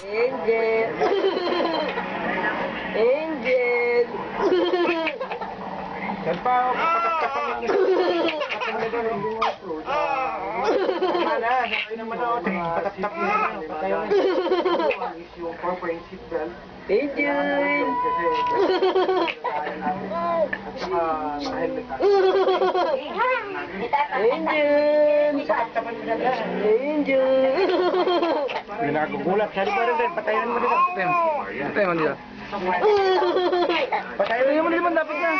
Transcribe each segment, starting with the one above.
Angel. Angel. Yan pa, kapag-kapag niyo. Tama na, sabi naman ako, patap-tap niyo na. Patayo na. Yung 4-point seatbelt. Angel. At saka naka-helmet ka. Angel. Patap-tapan niyo na lang. Angel. Hindi nakagugulat. Sari pa rin, patayin mo dito. Patayin mo dito. Patayin mo dito, dapat na.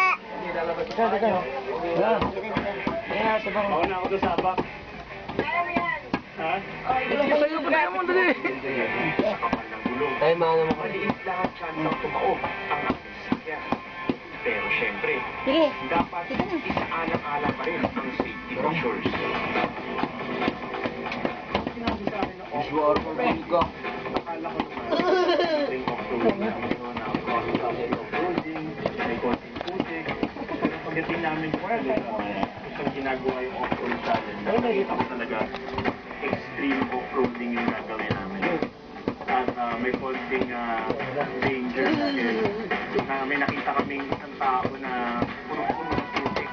Dito. Yan. Yan, sabang. Ako na ako doon sa abak. Ha? Sa'yo pa tayo mo, dali. Ay, mga naman. Maliit lang ang chance ang tumaob ang aking. Pero syempre, dapat isaalang-alang pa rin ang safety measures. Sinabi sa akin na Visual mo ka. akala ko naman ring off-roading na off-roading, may konting putik. Pagdating namin kung isang ginagawa yung off-road challenge, nakita ko talaga extreme off-roading yung gagawin namin. At may konting danger na may nakita kaming isang tao na puro-puro ng putik.